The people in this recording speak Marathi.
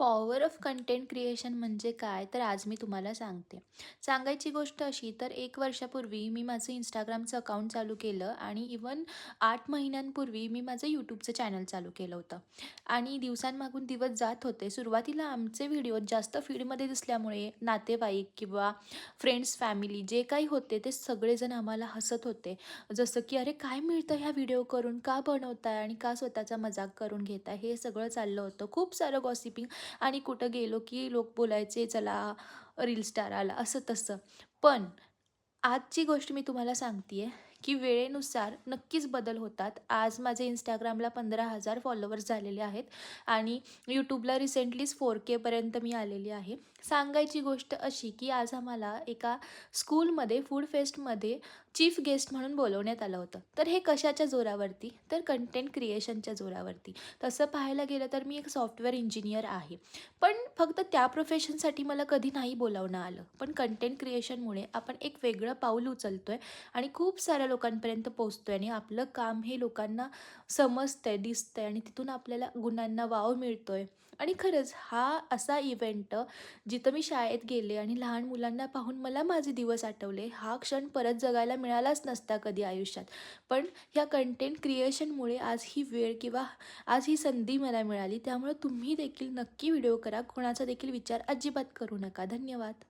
पॉवर ऑफ कंटेंट क्रिएशन म्हणजे काय? तर आज मी तुम्हाला सांगते. सांगायची गोष्ट अशी तर 1 वर्षापूर्वी मी माझं Instagramचं अकाउंट चालू केलं आणि इव्हन 8 महिन्यांपूर्वी मी माझं YouTubeचं चॅनल चालू केलं होतं. आणि दिवसांमागून दिवस जात होते. सुरुवातीला आमचे व्हिडिओ जास्त फीडमध्ये दिसल्यामुळे नातेवाईक किंवा फ्रेंड्स, फॅमिली जे काही होते ते सगळेजण आम्हाला हसत होते. जसं की "अरे काय मिळतं ह्या व्हिडिओ करून? का बनवताय आणि का स्वतःचा मजाक करून घेताय?" हे सगळं चाललं होतं. खूप सारं गॉसिपिंग आणि कुठं गेलो की लोक बोलायचे चला रील स्टार आला असं तसं. पण आजची गोष्ट मी तुम्हाला सांगते आहे, की वेळेनुसार नक्कीच बदल होतात. आज माझे Instagramला 15,000 फॉलोवर्स झालेले आहेत आणि YouTubeला रिसेंटलीच 4K पर्यंत मी आलेली आहे. सांगायची गोष्ट अशी, की आज आम्हाला एका स्कूलमध्ये फूड फेस्टमध्ये चीफ गेस्ट म्हणून बोलवण्यात आलं होतं. तर हे कशाच्या जोरावरती? तर कंटेंट क्रिएशनच्या जोरावरती. तसं पाहायला गेलं तर मी एक सॉफ्टवेअर इंजिनियर आहे. पण फक्त त्या प्रोफेशनसाठी मला कधी नाही बोलावणं आलं. पण कंटेंट क्रिएशनमुळे आपण एक वेगळं पाऊल उचलतोय आणि खूप साऱ्या लोकांपर्यंत पोहोचतोय आणि आपलं काम हे लोकांना समजतंय, दिसतंय आणि तिथून आपल्याला गुणांना वाव मिळतोय. आणि खरंच हा असा इव्हेंट जिथं मी शाळेत गेले आणि लहान मुलांना पाहून मला माझे दिवस आठवले. हा क्षण परत जगायला मिळालाच नसता कधी आयुष्यात. पण ह्या कंटेंट क्रिएशनमुळे आज ही वेळ किंवा आज ही संधी मला मिळाली. त्यामुळे तुम्ही देखील नक्की व्हिडिओ करा. कोणाचा देखील विचार अजिबात करू नका. धन्यवाद.